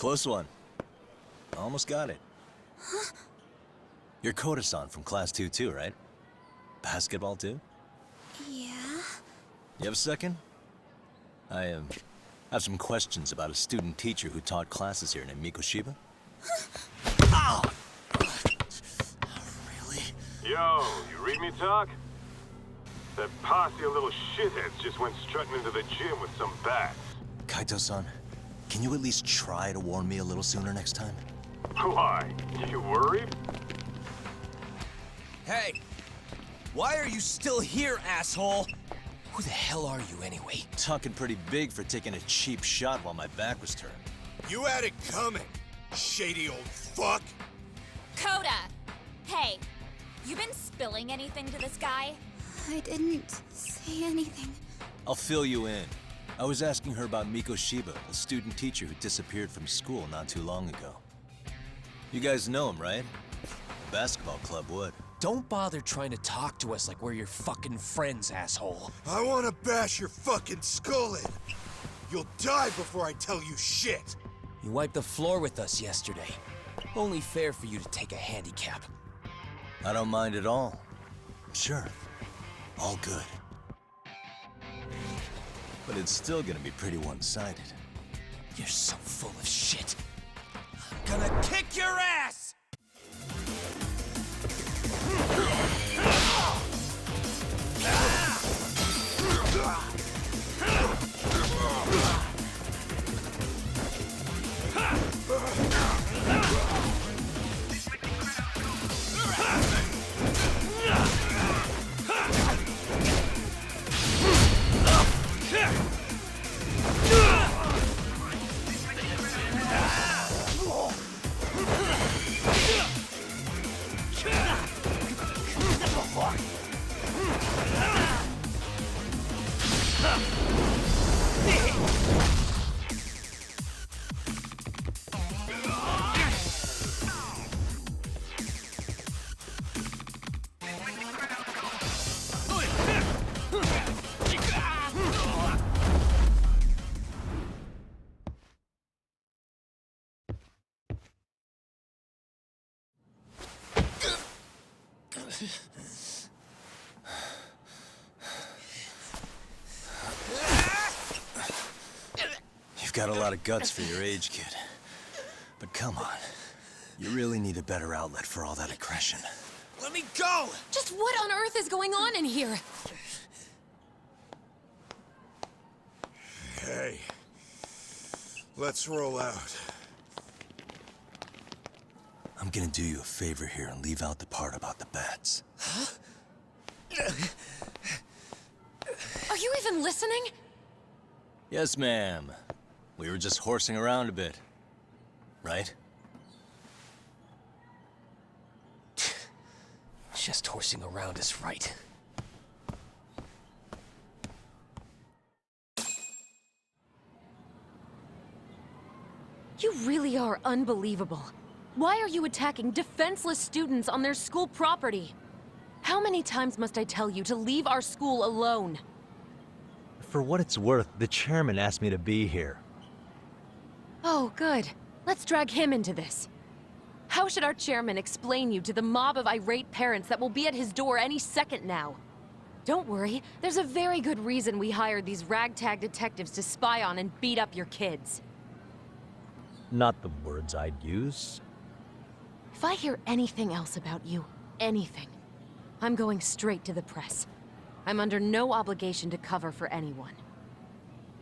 Close one. Almost got it. Huh? You're Koda-san from Class 2 too, right? Basketball too? Yeah? You have a second? I have some questions about a student teacher who taught classes here named Mikoshiba. Ow! Really? Yo, you read me talk? That posse of little shitheads just went strutting into the gym with some bats. Kaito-san, can you at least try to warn me a little sooner next time? Why? You worried? Hey! Why are you still here, asshole? Who the hell are you, anyway? Talking pretty big for taking a cheap shot while my back was turned. You had it coming, shady old fuck! Koda! Hey, you been spilling anything to this guy? I didn't say anything. I'll fill you in. I was asking her about Mikoshiba, a student teacher who disappeared from school not too long ago. You guys know him, right? The basketball club would. Don't bother trying to talk to us like we're your fucking friends, asshole. I wanna bash your fucking skull in. You'll die before I tell you shit. You wiped the floor with us yesterday. Only fair for you to take a handicap. I don't mind at all. Sure. All good. But it's still gonna be pretty one-sided. You're so full of shit. I'm gonna kick your ass! You've got a lot of guts for your age, kid. But come on. You really need a better outlet for all that aggression. Let me go! Just what on earth is going on in here? Hey, let's roll out. I'm gonna do you a favor here and leave out the part about the bats. Huh? Are you even listening? Yes, ma'am. We were just horsing around a bit. Right? Just horsing around is right. You really are unbelievable. Why are you attacking defenseless students on their school property? How many times must I tell you to leave our school alone? For what it's worth, the chairman asked me to be here. Oh, good. Let's drag him into this. How should our chairman explain you to the mob of irate parents that will be at his door any second now? Don't worry, there's a very good reason we hired these ragtag detectives to spy on and beat up your kids. Not the words I'd use. If I hear anything else about you, anything, I'm going straight to the press. I'm under no obligation to cover for anyone.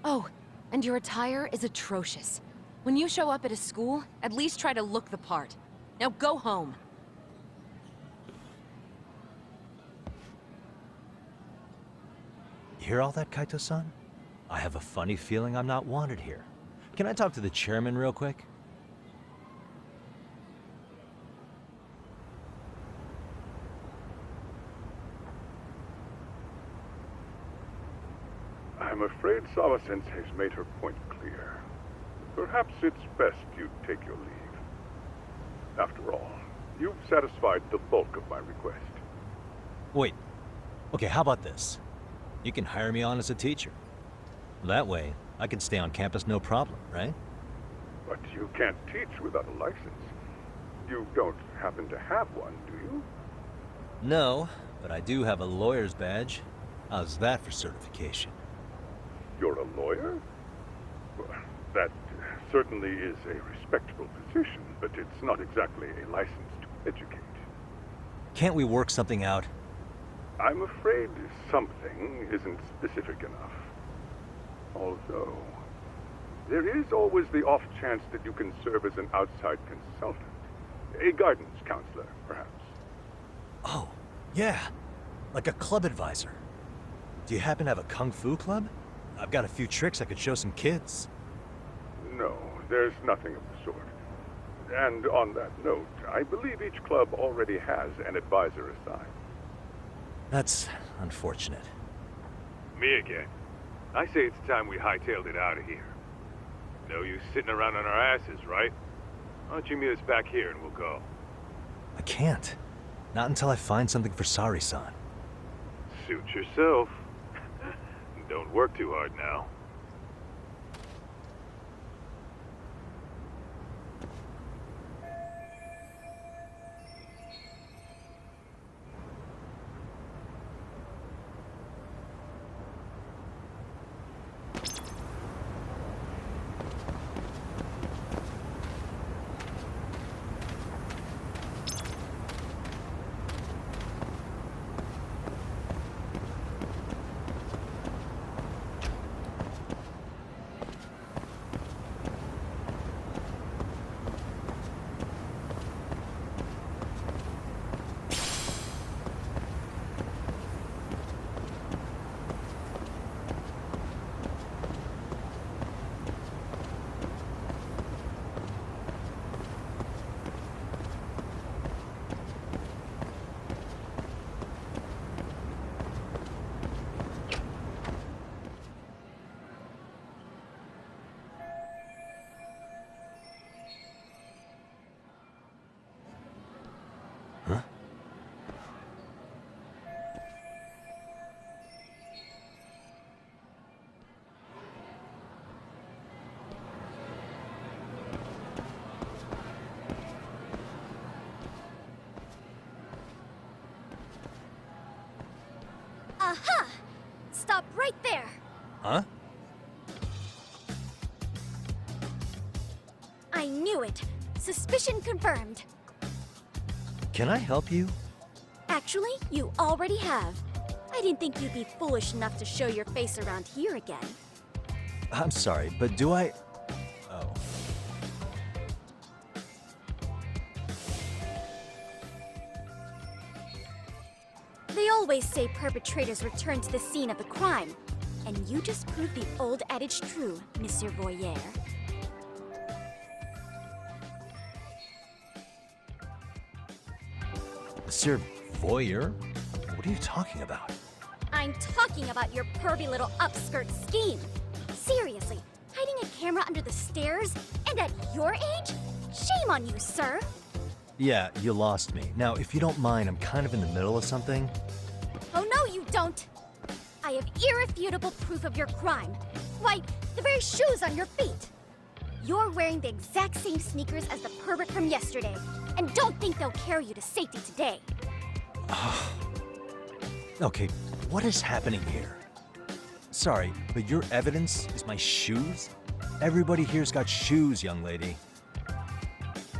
Oh, and your attire is atrocious. When you show up at a school, at least try to look the part. Now go home. You hear all that, Kaito-san? I have a funny feeling I'm not wanted here. Can I talk to the chairman real quick? I'm afraid Sawa-sensei's made her point clear. Perhaps it's best you take your leave. After all, you've satisfied the bulk of my request. Wait. Okay, how about this? You can hire me on as a teacher. That way, I can stay on campus no problem, right? But You can't teach without a license. You don't happen to have one, do you? No, but I do have a lawyer's badge. How's that for certification? You're a lawyer? Well, that certainly is a respectable position, but it's not exactly a license to educate. Can't we work something out? I'm afraid something isn't specific enough. Although, there is always the off chance that you can serve as an outside consultant. A guidance counselor, perhaps. Oh, yeah. Like a club advisor. Do you happen to have a kung fu club? I've got a few tricks I could show some kids. No, there's nothing of the sort. And on that note, I believe each club already has an advisor assigned. That's unfortunate. Me again. I say it's time we hightailed it out of here. No use sitting around on our asses, right? Why don't you meet us back here and we'll go? I can't. Not until I find something for Sari-san. Suit yourself. Don't work too hard now. Aha! Stop right there! Huh? I knew it. Suspicion confirmed. Can I help you? Actually, you already have. I didn't think you'd be foolish enough to show your face around here again. I'm sorry, but do I... Oh. They always say perpetrators return to the scene of the crime. And you just proved the old adage true, Monsieur Voyeur. Monsieur Voyeur? What are you talking about? I'm talking about your pervy little upskirt scheme. Seriously, hiding a camera under the stairs? And at your age? Shame on you, sir! Yeah, you lost me. Now, if you don't mind, I'm kind of in the middle of something. Oh no, you don't! I have irrefutable proof of your crime. Why, the very shoes on your feet! You're wearing the exact same sneakers as the pervert from yesterday, and don't think they'll carry you to safety today. Okay, what is happening here? Sorry, but your evidence is my shoes? Everybody here's got shoes, young lady.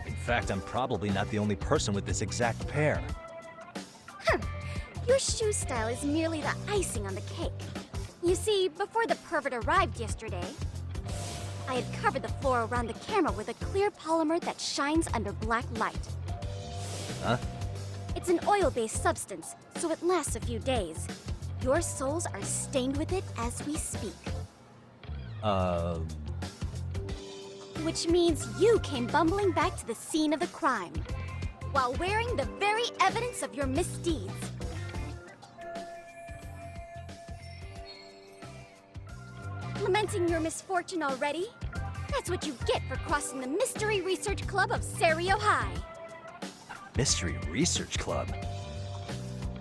In fact, I'm probably not the only person with this exact pair. Your shoe style is merely the icing on the cake. You see, before the pervert arrived yesterday, I had covered the floor around the camera with a clear polymer that shines under black light. Huh? It's an oil-based substance, so it lasts a few days. Your soles are stained with it as we speak. Which means you came bumbling back to the scene of the crime, while wearing the very evidence of your misdeeds. Lamenting your misfortune already? That's what you get for crossing the Mystery Research Club of Serio High. Mystery Research Club?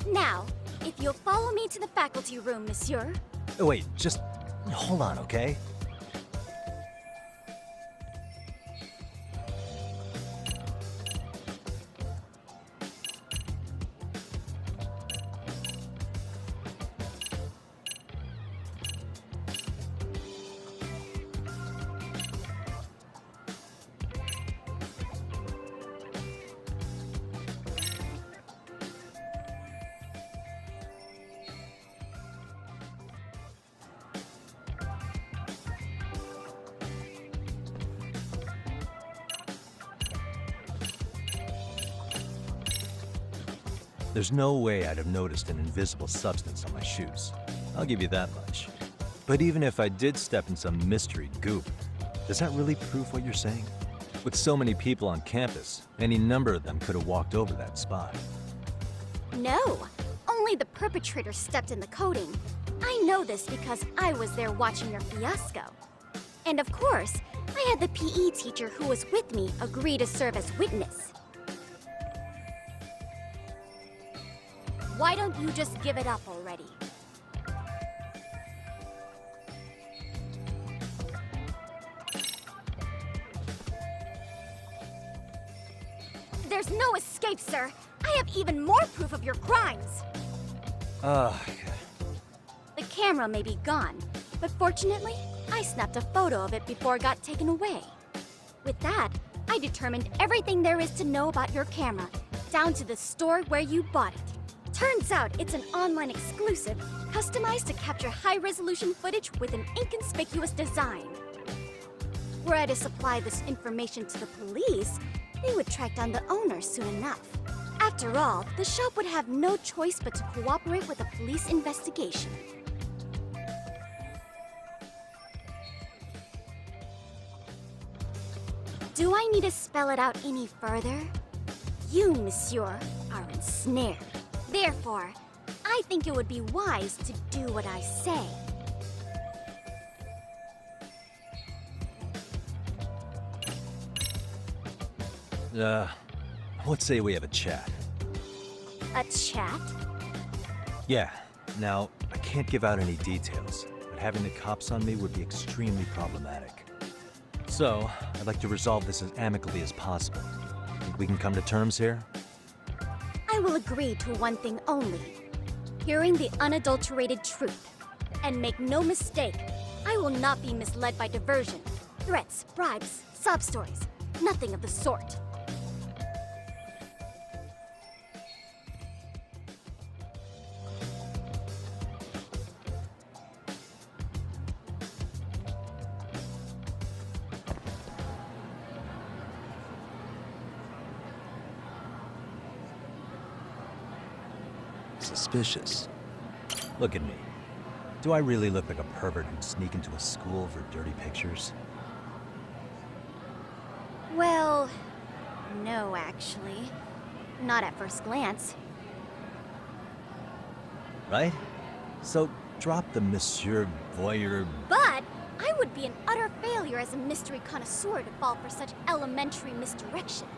Now, if you'll follow me to the faculty room, monsieur. Oh, wait, just hold on, okay? There's no way I'd have noticed an invisible substance on my shoes. I'll give you that much. But even if I did step in some mystery goop, does that really prove what you're saying? With so many people on campus, any number of them could have walked over that spot. No, only the perpetrator stepped in the coating. I know this because I was there watching your fiasco. And of course, I had the PE teacher who was with me agree to serve as witness. Why don't you just give it up already? There's no escape, sir. I have even more proof of your crimes. Okay. The camera may be gone, but fortunately, I snapped a photo of it before it got taken away. With that, I determined everything there is to know about your camera, down to the store where you bought it. Turns out it's an online exclusive, customized to capture high-resolution footage with an inconspicuous design. Were I to supply this information to the police, they would track down the owner soon enough. After all, the shop would have no choice but to cooperate with the police investigation. Do I need to spell it out any further? You, monsieur, are ensnared. Therefore, I think it would be wise to do what I say. What say we have a chat? A chat? Yeah. Now, I can't give out any details, but having the cops on me would be extremely problematic. So, I'd like to resolve this as amicably as possible. Think we can come to terms here? I will agree to one thing only. Hearing the unadulterated truth. And make no mistake, I will not be misled by diversion, threats, bribes, sob stories. Nothing of the sort. Suspicious. Look at me. Do I really look like a pervert who'd sneak into a school for dirty pictures? Well, no, actually. Not at first glance. Right? So, drop the Monsieur Voyeur. But I would be an utter failure as a mystery connoisseur to fall for such elementary misdirection.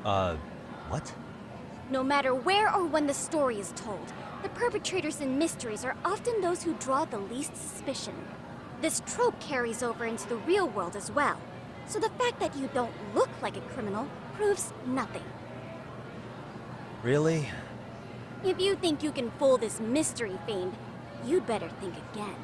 What? No matter where or when the story is told, the perpetrators in mysteries are often those who draw the least suspicion. This trope carries over into the real world as well, so the fact that you don't look like a criminal proves nothing. Really? If you think you can fool this mystery fiend, you'd better think again.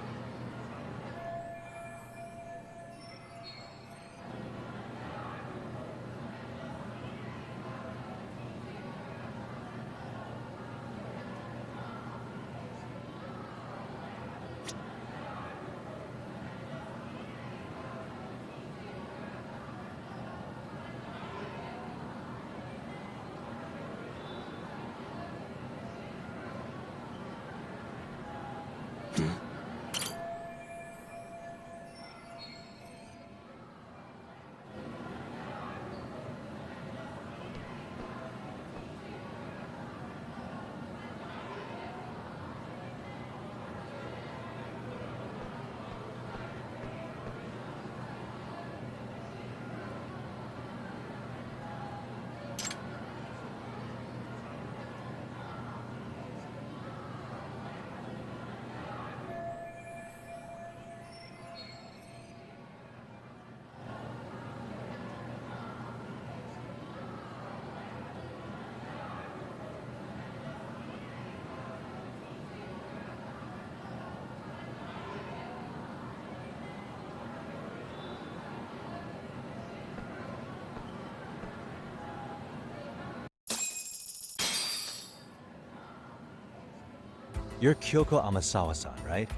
You're Kyoko Amasawa-san, right?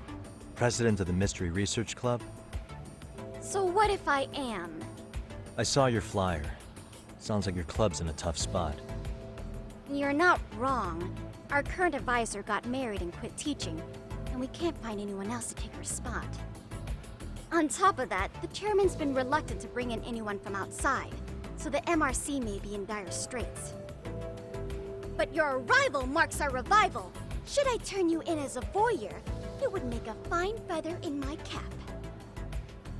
President of the Mystery Research Club? So what if I am? I saw your flyer. Sounds like your club's in a tough spot. You're not wrong. Our current advisor got married and quit teaching, and we can't find anyone else to take her spot. On top of that, the chairman's been reluctant to bring in anyone from outside, so the MRC may be in dire straits. But your arrival marks our revival. Should I turn you in as a voyeur, it would make a fine feather in my cap.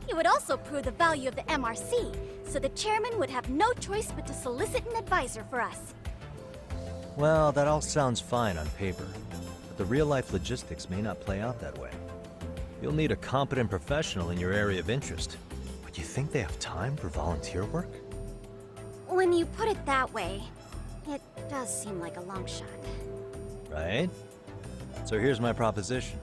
It would also prove the value of the MRC, so the chairman would have no choice but to solicit an advisor for us. Well, that all sounds fine on paper, but the real-life logistics may not play out that way. You'll need a competent professional in your area of interest, but you think they have time for volunteer work? When you put it that way, it does seem like a long shot. Right? So here's my proposition.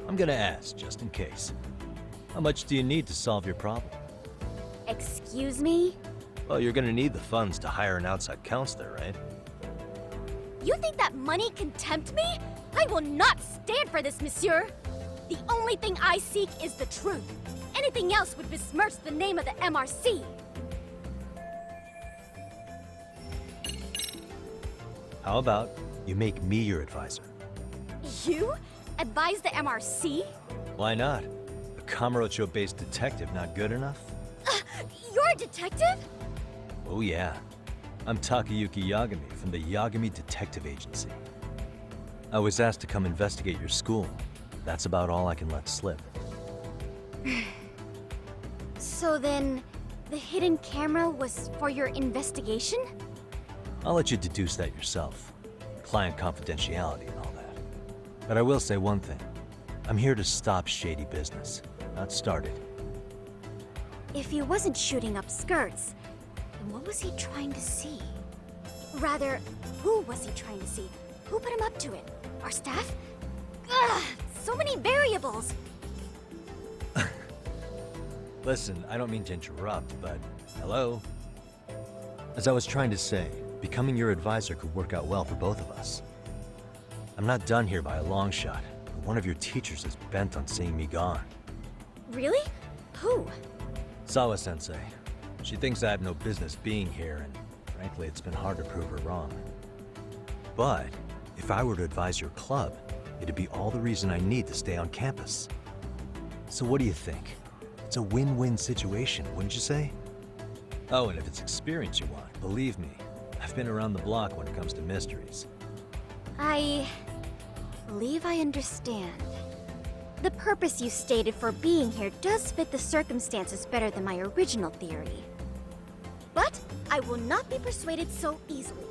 I'm gonna ask, just in case. How much do you need to solve your problem? Excuse me? Well, you're gonna need the funds to hire an outside counselor, right? You think that money can tempt me? I will not stand for this, monsieur! The only thing I seek is the truth. Anything else would besmirch the name of the MRC. How about you make me your advisor? You? Advise the MRC? Why not? A Kamurocho-based detective not good enough? You're a detective? Oh yeah. I'm Takayuki Yagami from the Yagami Detective Agency. I was asked to come investigate your school. That's about all I can let slip. So then, the hidden camera was for your investigation? I'll let you deduce that yourself. Client confidentiality and all that. But I will say one thing. I'm here to stop shady business, not start it. If he wasn't shooting up skirts, then what was he trying to see? Rather, who was he trying to see? Who put him up to it? Our staff? Ugh, so many variables! Listen, I don't mean to interrupt, but hello? As I was trying to say, becoming your advisor could work out well for both of us. I'm not done here by a long shot, but one of your teachers is bent on seeing me gone. Really? Who? Sawa-sensei. She thinks I have no business being here, and frankly, it's been hard to prove her wrong. But if I were to advise your club, it'd be all the reason I need to stay on campus. So what do you think? It's a win-win situation, wouldn't you say? Oh, and if it's experience you want, believe me, I've been around the block when it comes to mysteries. I believe I understand. The purpose you stated for being here does fit the circumstances better than my original theory. But I will not be persuaded so easily.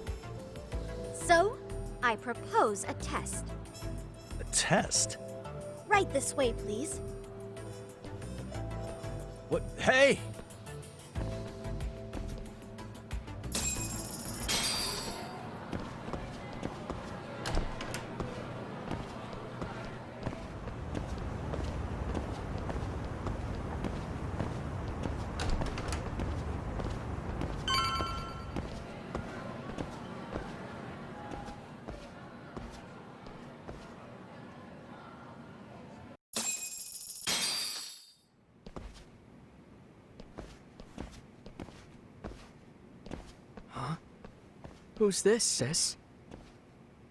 So, I propose a test. A test? Right this way, please. What? Hey! Who's this, sis?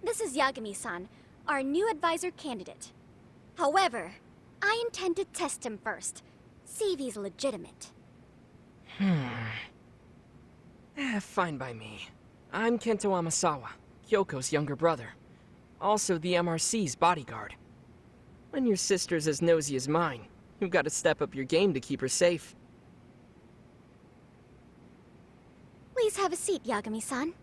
This is Yagami-san, our new advisor candidate. However, I intend to test him first. See if he's legitimate. Fine by me. I'm Kento Amasawa, Kyoko's younger brother. Also the MRC's bodyguard. When your sister's as nosy as mine, you've got to step up your game to keep her safe. Please have a seat, Yagami-san.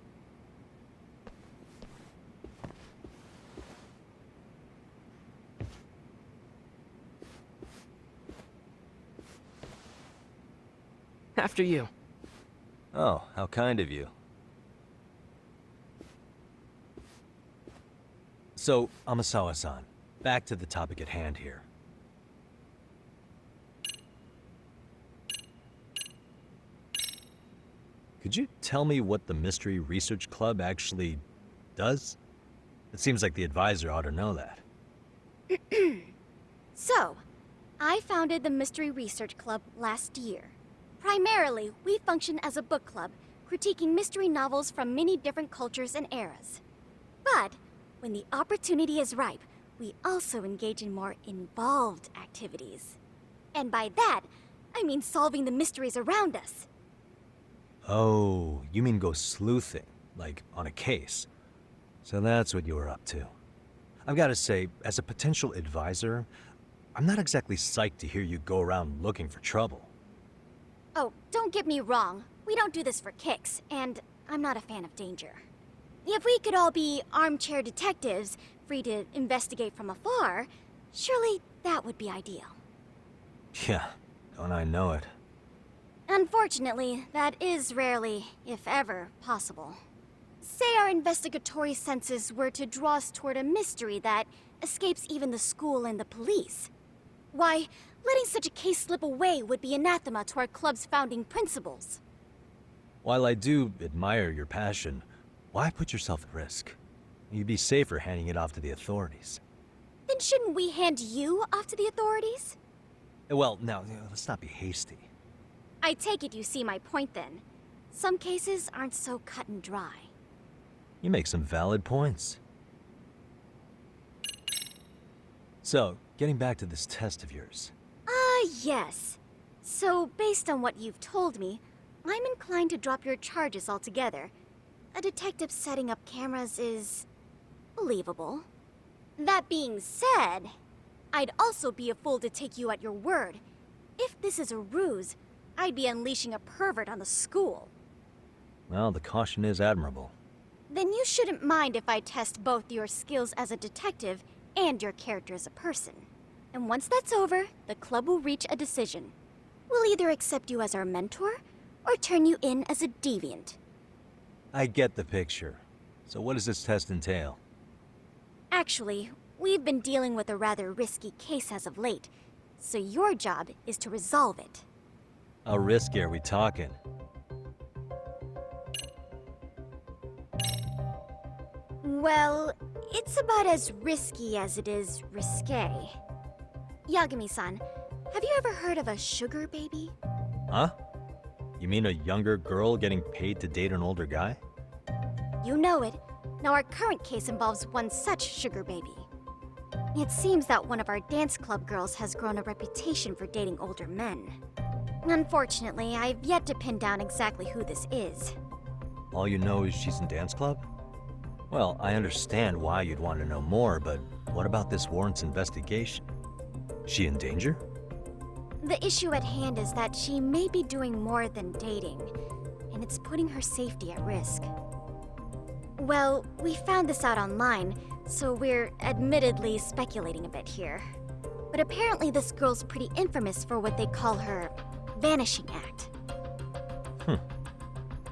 After you. Oh, how kind of you. So, Amasawa-san, back to the topic at hand here. Could you tell me what the Mystery Research Club actually does? It seems like the advisor ought to know that. So, I founded the Mystery Research Club last year. Primarily, we function as a book club, critiquing mystery novels from many different cultures and eras. But, when the opportunity is ripe, we also engage in more involved activities. And by that, I mean solving the mysteries around us. Oh, you mean go sleuthing, like on a case. So that's what you were up to. I've got to say, as a potential advisor, I'm not exactly psyched to hear you go around looking for trouble. Oh, don't get me wrong. We don't do this for kicks, and I'm not a fan of danger. If we could all be armchair detectives, free to investigate from afar, surely that would be ideal. Yeah, don't I know it. Unfortunately, that is rarely, if ever, possible. Say our investigatory senses were to draw us toward a mystery that escapes even the school and the police. Why, letting such a case slip away would be anathema to our club's founding principles. While I do admire your passion, why put yourself at risk? You'd be safer handing it off to the authorities. Then shouldn't we hand you off to the authorities? Well, now, let's not be hasty. I take it you see my point then. Some cases aren't so cut and dry. You make some valid points. So, getting back to this test of yours. Yes. So, based on what you've told me, I'm inclined to drop your charges altogether. A detective setting up cameras is believable. That being said, I'd also be a fool to take you at your word. If this is a ruse, I'd be unleashing a pervert on the school. Well, the caution is admirable. Then you shouldn't mind if I test both your skills as a detective and your character as a person. And once that's over, the club will reach a decision. We'll either accept you as our mentor, or turn you in as a deviant. I get the picture. So what does this test entail? Actually, we've been dealing with a rather risky case as of late, so your job is to resolve it. How risky are we talking? Well, it's about as risky as it is risque. Yagami-san, have you ever heard of a sugar baby? Huh? You mean a younger girl getting paid to date an older guy? You know it. Now our current case involves one such sugar baby. It seems that one of our dance club girls has grown a reputation for dating older men. Unfortunately, I've yet to pin down exactly who this is. All you know is she's in dance club? Well, I understand why you'd want to know more, but what about this warrants investigation? She in danger? The issue at hand is that she may be doing more than dating, and it's putting her safety at risk. Well, we found this out online, so we're admittedly speculating a bit here. But apparently this girl's pretty infamous for what they call her vanishing act.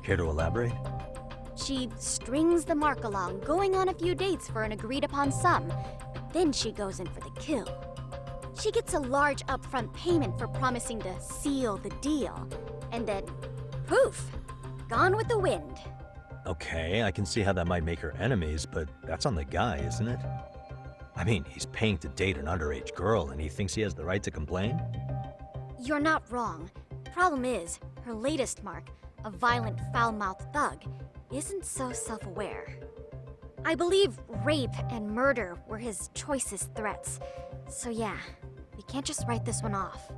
Care to elaborate? She strings the mark along, going on a few dates for an agreed-upon sum, but then she goes in for the kill. She gets a large upfront payment for promising to seal the deal, and then, poof, gone with the wind. Okay, I can see how that might make her enemies, but that's on the guy, isn't it? I mean, he's paying to date an underage girl, and he thinks he has the right to complain? You're not wrong. Problem is, her latest mark, a violent, foul-mouthed thug, isn't so self-aware. I believe rape and murder were his choicest threats. So yeah, we can't just write this one off.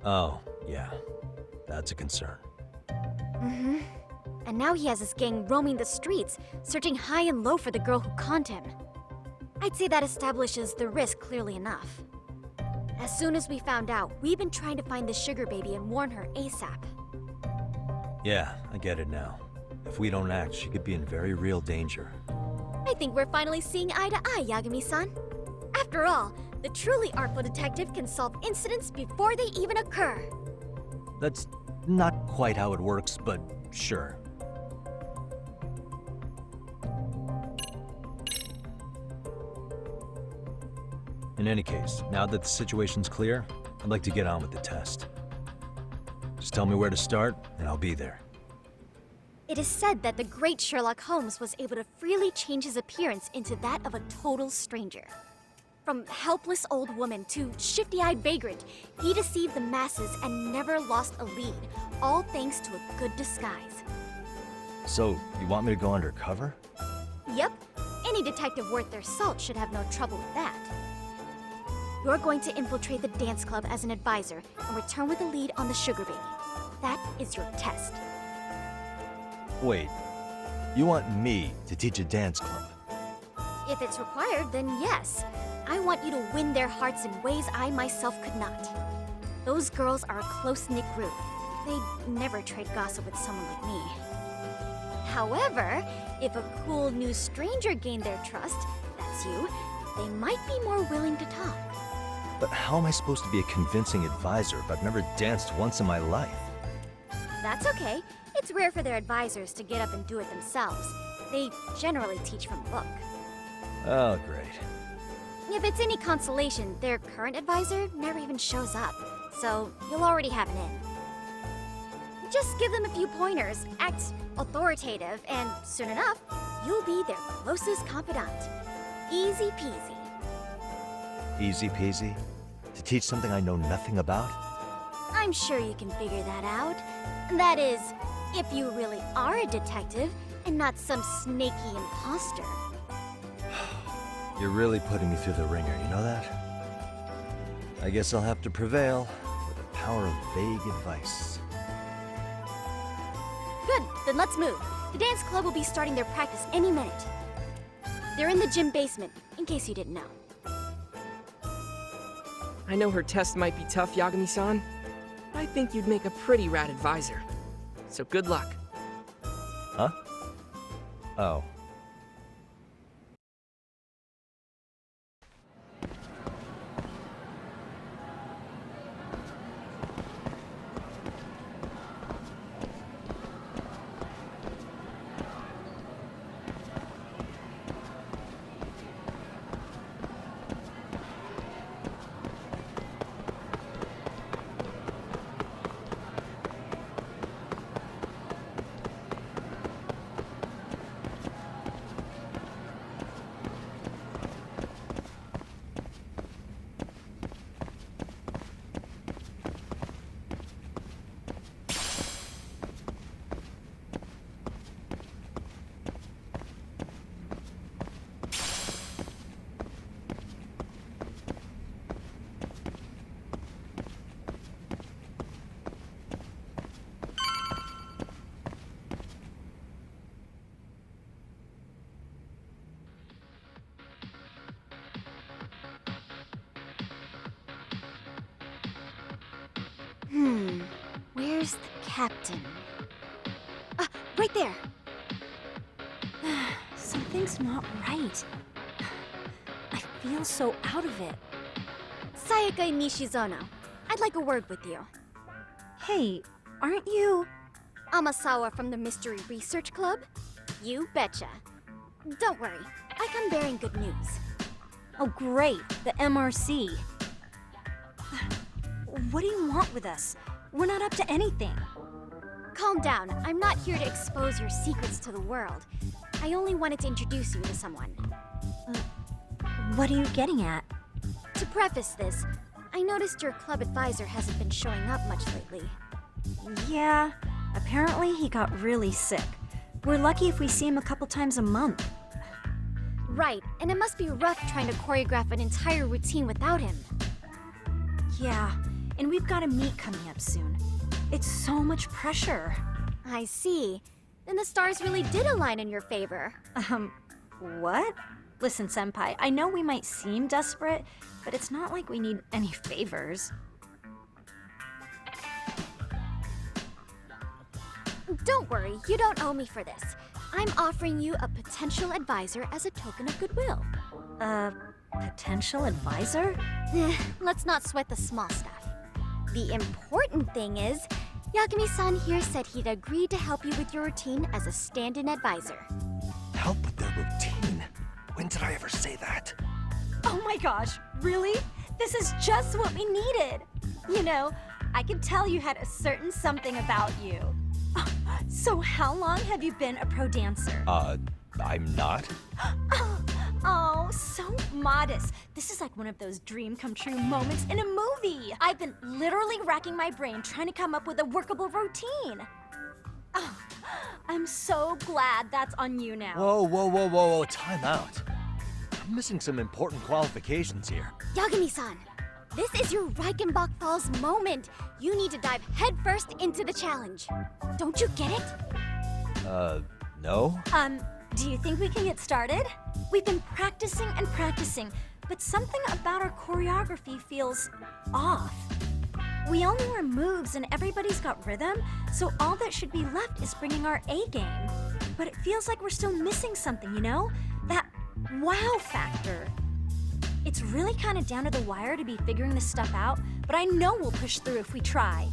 Oh, yeah. That's a concern. Mm-hmm. And now he has his gang roaming the streets, searching high and low for the girl who conned him. I'd say that establishes the risk clearly enough. As soon as we found out, we've been trying to find the sugar baby and warn her ASAP. Yeah, I get it now. If we don't act, she could be in very real danger. I think we're finally seeing eye to eye, Yagami-san. After all, the truly artful detective can solve incidents before they even occur. That's not quite how it works, but sure. In any case, now that the situation's clear, I'd like to get on with the test. Just tell me where to start, and I'll be there. It is said that the great Sherlock Holmes was able to freely change his appearance into that of a total stranger. From helpless old woman to shifty-eyed vagrant, he deceived the masses and never lost a lead, all thanks to a good disguise. So, you want me to go undercover? Yep, any detective worth their salt should have no trouble with that. You're going to infiltrate the dance club as an advisor and return with a lead on the sugar baby. That is your test. Wait, you want me to teach a dance club? If it's required, then yes. I want you to win their hearts in ways I myself could not. Those girls are a close-knit group. They'd never trade gossip with someone like me. However, if a cool new stranger gained their trust, that's you, they might be more willing to talk. But how am I supposed to be a convincing advisor if I've never danced once in my life? That's okay. It's rare for their advisors to get up and do it themselves. They generally teach from a book. Oh, great. If it's any consolation, their current advisor never even shows up, so you'll already have an in. Just give them a few pointers, act authoritative, and soon enough, you'll be their closest confidant. Easy peasy. Easy peasy? To teach something I know nothing about? I'm sure you can figure that out. That is, if you really are a detective and not some snaky imposter. You're really putting me through the ringer, you know that? I guess I'll have to prevail with the power of vague advice. Good, then let's move. The dance club will be starting their practice any minute. They're in the gym basement, in case you didn't know. I know her test might be tough, Yagami-san. I think you'd make a pretty rad advisor. So good luck. Huh? Oh. Where's the captain? Ah, right there! Something's not right. I feel so out of it. Sayaka Nishizono, I'd like a word with you. Hey, aren't you... Amasawa from the Mystery Research Club? You betcha. Don't worry, I come bearing good news. Oh great, the MRC. What do you want with us? We're not up to anything. Calm down, I'm not here to expose your secrets to the world. I only wanted to introduce you to someone. What are you getting at? To preface this, I noticed your club advisor hasn't been showing up much lately. Yeah, apparently he got really sick. We're lucky if we see him a couple times a month. Right, and it must be rough trying to choreograph an entire routine without him. Yeah, and we've got a meet coming up soon. It's so much pressure. I see. Then the stars really did align in your favor. What? Listen, Senpai, I know we might seem desperate, but it's not like we need any favors. Don't worry, you don't owe me for this. I'm offering you a potential advisor as a token of goodwill. Potential advisor? Let's not sweat the small stuff. The important thing is, Yagami-san here said he'd agreed to help you with your routine as a stand-in advisor. Help with their routine? When did I ever say that? Oh my gosh, really? This is just what we needed. You know, I could tell you had a certain something about you. So how long have you been a pro dancer? I'm not? Oh, so modest. This is like one of those dream come true moments in a movie. I've been literally racking my brain trying to come up with a workable routine. Oh, I'm so glad that's on you now. Whoa, time out. I'm missing some important qualifications here. Yagami-san, this is your Reichenbach Falls moment. You need to dive headfirst into the challenge. Don't you get it? No? Do you think we can get started? We've been practicing and practicing, but something about our choreography feels off. We all know our moves and everybody's got rhythm, so all that should be left is bringing our A game. But it feels like we're still missing something, you know? That wow factor. It's really kind of down to the wire to be figuring this stuff out, but I know we'll push through if we try.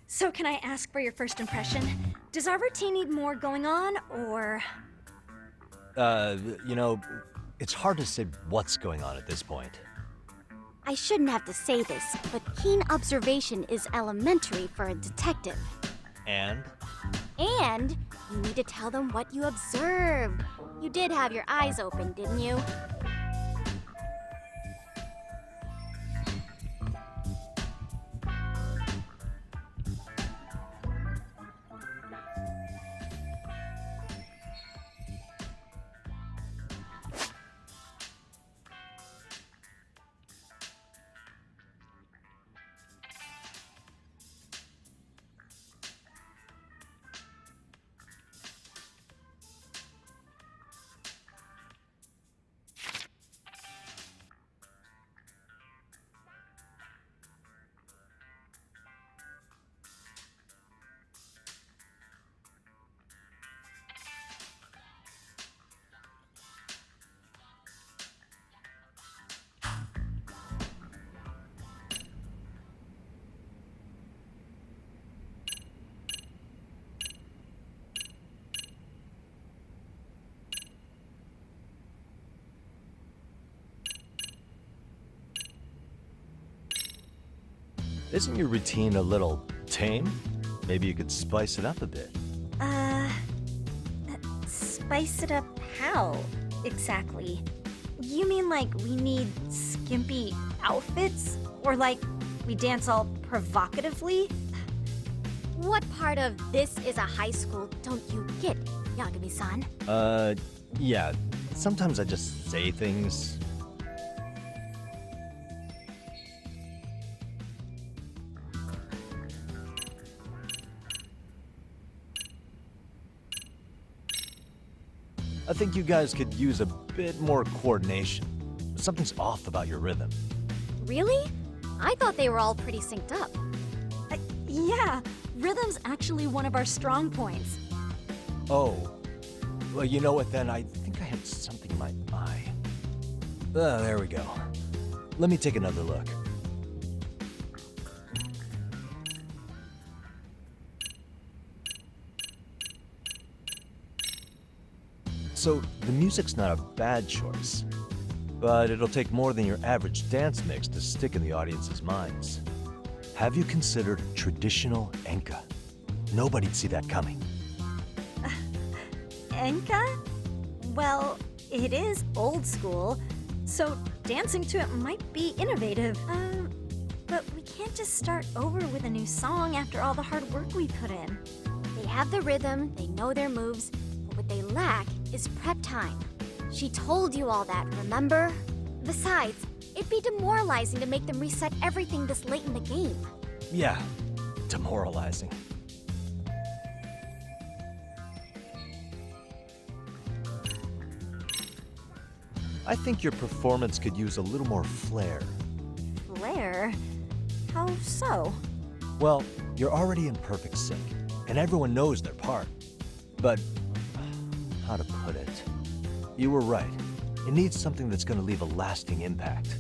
So can I ask for your first impression? Does our routine need more going on, or...? You know, it's hard to say what's going on at this point. I shouldn't have to say this, but keen observation is elementary for a detective. And? And you need to tell them what you observed. You did have your eyes open, didn't you? Isn't your routine a little tame? Maybe you could spice it up a bit. Spice it up how, exactly? You mean like we need skimpy outfits? Or like we dance all provocatively? What part of this is a high school don't you get, Yagami-san? Yeah. Sometimes I just say things. I think you guys could use a bit more coordination. Something's off about your rhythm. Really? I thought they were all pretty synced up. Yeah, rhythm's actually one of our strong points. Oh. Well, you know what then? I think I had something in my eye. There we go. Let me take another look. So, the music's not a bad choice, but it'll take more than your average dance mix to stick in the audience's minds. Have you considered traditional enka? Nobody'd see that coming. Enka? Well, it is old school, so dancing to it might be innovative. But we can't just start over with a new song after all the hard work we put in. They have the rhythm, they know their moves, but what they lack is prep time. She told you all that, remember? Besides, it'd be demoralizing to make them reset everything this late in the game. Yeah, demoralizing. I think your performance could use a little more flair. Flair? How so? Well, you're already in perfect sync, and everyone knows their part. But, how to put it? You were right. It needs something that's gonna leave a lasting impact.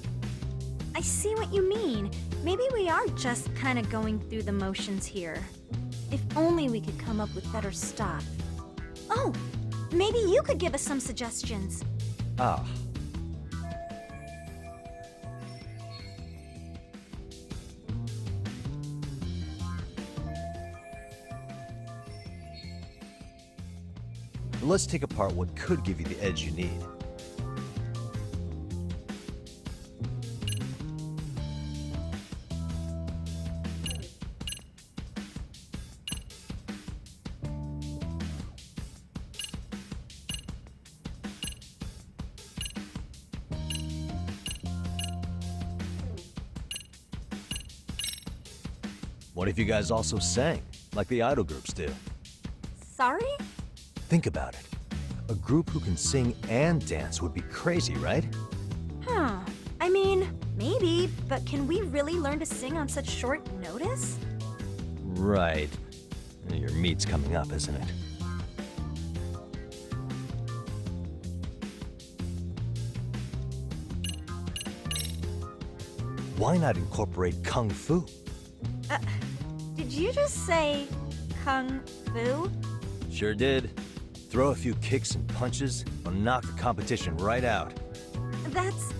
I see what you mean. Maybe we are just kind of going through the motions here. If only we could come up with better stuff. Oh, maybe you could give us some suggestions. Ah. Let's take apart what could give you the edge you need. What if you guys also sang, like the idol groups do? Sorry? Think about it. A group who can sing and dance would be crazy, right? Huh. I mean, maybe, but can we really learn to sing on such short notice? Right. Your meat's coming up, isn't it? Why not incorporate Kung Fu? Did you just say Kung Fu? Sure did. Throw a few kicks and punches, will knock the competition right out. That's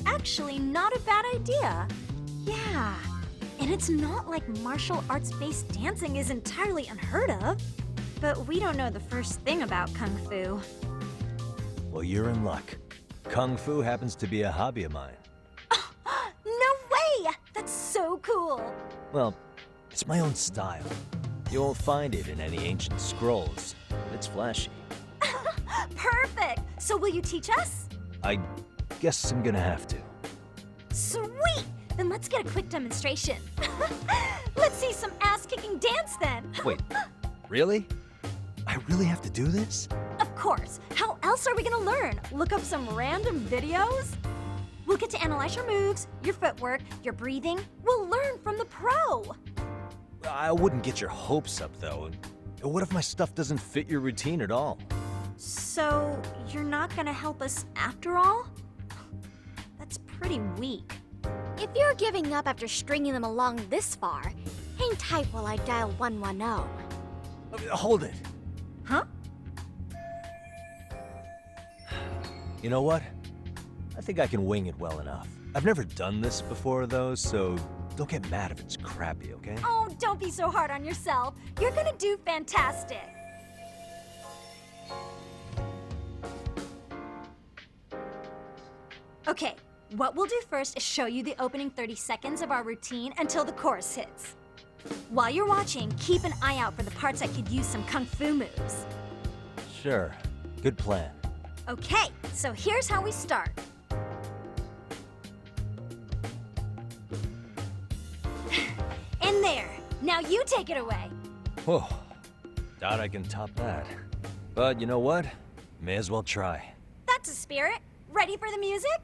actually not a bad idea. Yeah. And it's not like martial arts-based dancing is entirely unheard of. But we don't know the first thing about Kung Fu. Well, you're in luck. Kung Fu happens to be a hobby of mine. No way! That's so cool! Well, it's my own style. You won't find it in any ancient scrolls. It's flashy. Perfect! So will you teach us? I guess I'm gonna have to. Sweet! Then let's get a quick demonstration. Let's see some ass-kicking dance then. Wait, really? I really have to do this? Of course. How else are we gonna learn? Look up some random videos? We'll get to analyze your moves, your footwork, your breathing. We'll learn from the pro. I wouldn't get your hopes up, though. What if my stuff doesn't fit your routine at all? So, you're not gonna help us after all? That's pretty weak. If you're giving up after stringing them along this far, hang tight while I dial 110. Hold it. Huh? You know what? I think I can wing it well enough. I've never done this before, though, so don't get mad if it's crappy, okay? Oh, don't be so hard on yourself. You're gonna do fantastic. Okay, what we'll do first is show you the opening 30 seconds of our routine until the chorus hits. While you're watching, keep an eye out for the parts that could use some kung fu moves. Sure. Good plan. Okay, so here's how we start. In there. Now you take it away. Whew. Doubt I can top that. But you know what? May as well try. That's a spirit. Ready for the music?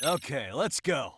Okay, let's go.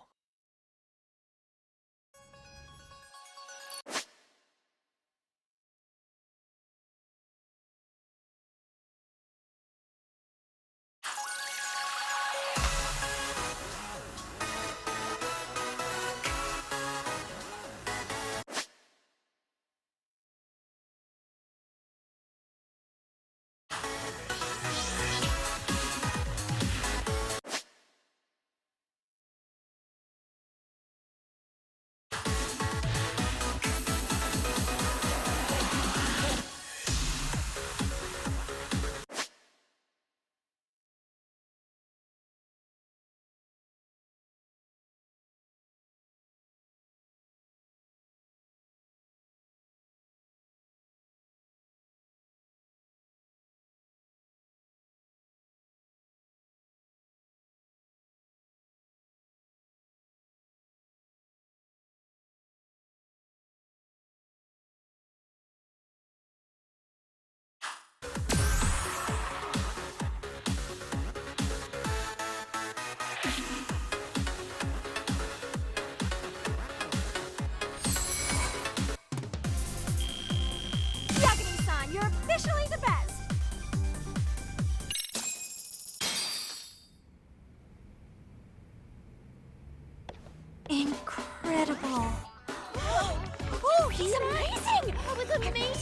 Yagami-san, you're officially the best.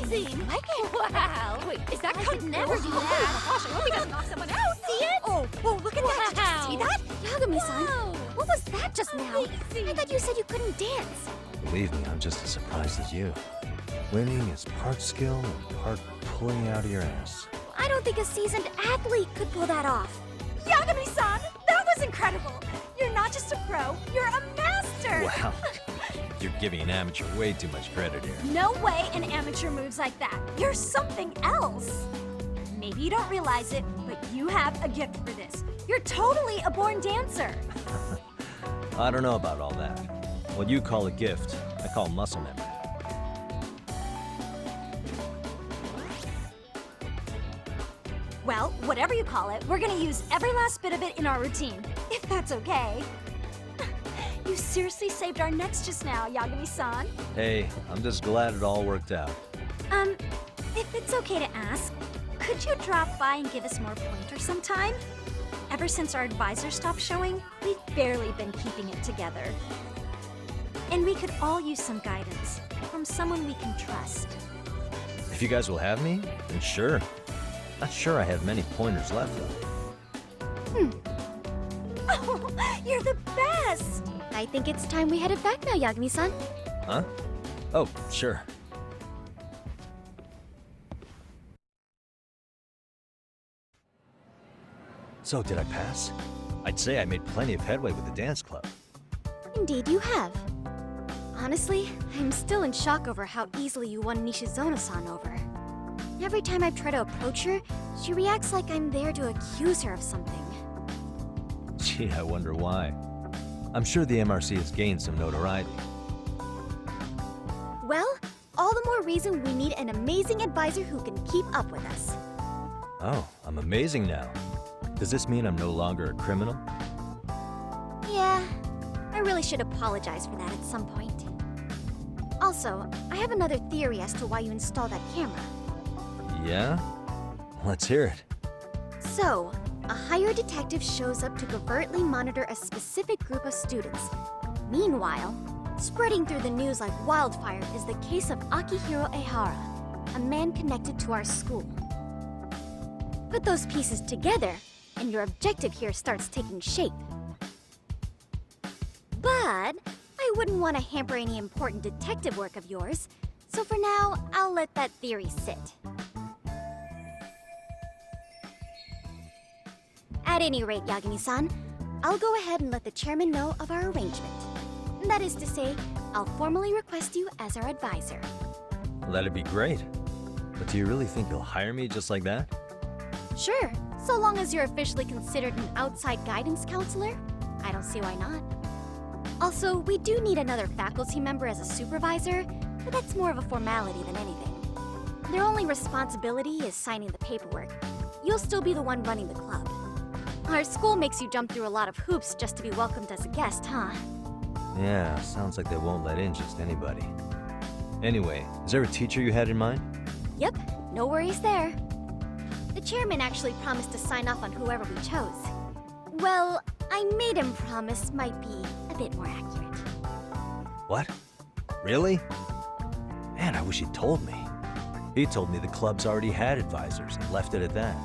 amazing! Wow! Wait, is that could never do that? Oh my gosh, I hope he doesn't knock someone out! See it? Oh, look at that! Did you see that? Yagami-san, what was that just now? I thought you said you couldn't dance. Believe me, I'm just as surprised as you. Winning is part skill and part pulling out of your ass. I don't think a seasoned athlete could pull that off. Yagami-san, that was incredible! You're not just a pro, you're a master! Wow. You're giving an amateur way too much credit here. No way an amateur moves like that. You're something else. Maybe you don't realize it, but you have a gift for this. You're totally a born dancer. I don't know about all that. What you call a gift, I call muscle memory. Well, whatever you call it, we're gonna use every last bit of it in our routine, if that's okay. You seriously saved our necks just now, Yagami-san. Hey, I'm just glad it all worked out. If it's okay to ask, could you drop by and give us more pointers sometime? Ever since our advisor stopped showing, we've barely been keeping it together. And we could all use some guidance from someone we can trust. If you guys will have me, then sure. Not sure I have many pointers left, though. Oh, you're the best! I think it's time we headed back now, Yagami-san. Huh? Oh, sure. So, did I pass? I'd say I made plenty of headway with the dance club. Indeed you have. Honestly, I'm still in shock over how easily you won Nishizono-san over. Every time I try to approach her, she reacts like I'm there to accuse her of something. Gee, I wonder why. I'm sure the MRC has gained some notoriety. Well, all the more reason we need an amazing advisor who can keep up with us. Oh, I'm amazing now. Does this mean I'm no longer a criminal? Yeah, I really should apologize for that at some point. Also, I have another theory as to why you installed that camera. Yeah? Let's hear it. So, a hired detective shows up to covertly monitor a specific group of students. Meanwhile, spreading through the news like wildfire is the case of Akihiro Ehara, a man connected to our school. Put those pieces together, and your objective here starts taking shape. But I wouldn't want to hamper any important detective work of yours, so for now, I'll let that theory sit. At any rate, Yagami-san, I'll go ahead and let the chairman know of our arrangement. That is to say, I'll formally request you as our advisor. Well, that'd be great. But do you really think you'll hire me just like that? Sure, so long as you're officially considered an outside guidance counselor, I don't see why not. Also, we do need another faculty member as a supervisor, but that's more of a formality than anything. Their only responsibility is signing the paperwork. You'll still be the one running the club. Our school makes you jump through a lot of hoops just to be welcomed as a guest, huh? Yeah, sounds like they won't let in just anybody. Anyway, is there a teacher you had in mind? Yep, no worries there. The chairman actually promised to sign off on whoever we chose. Well, I made him promise might be a bit more accurate. What? Really? Man, I wish he'd told me. He told me the club's already had advisors and left it at that.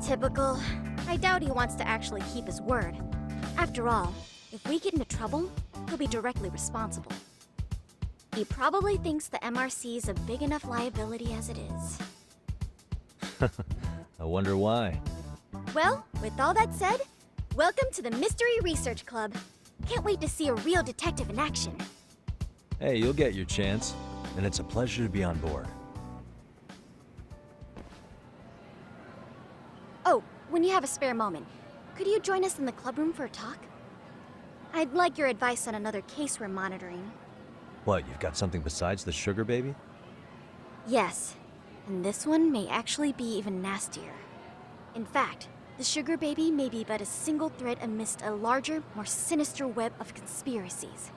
Typical. I doubt he wants to actually keep his word. After all, if we get into trouble, he'll be directly responsible. He probably thinks the MRC is a big enough liability as it is. I wonder why. Well, with all that said, welcome to the Mystery Research Club. Can't wait to see a real detective in action. Hey, you'll get your chance, and it's a pleasure to be on board. Oh, when you have a spare moment, could you join us in the club room for a talk? I'd like your advice on another case we're monitoring. What, you've got something besides the sugar baby? Yes, and this one may actually be even nastier. In fact, the sugar baby may be but a single thread amidst a larger, more sinister web of conspiracies.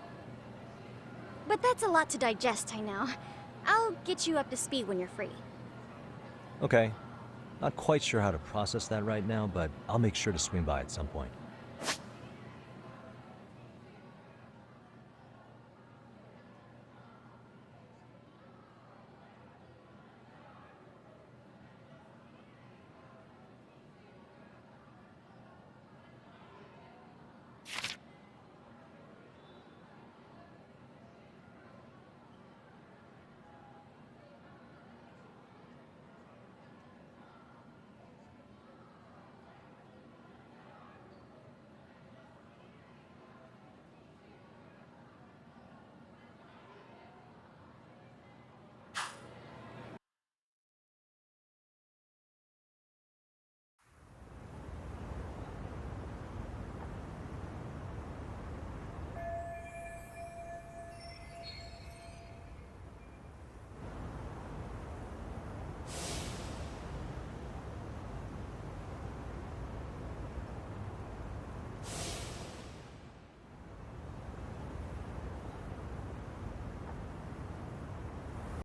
But that's a lot to digest, I know. I'll get you up to speed when you're free. Okay. Not quite sure how to process that right now, but I'll make sure to swing by at some point.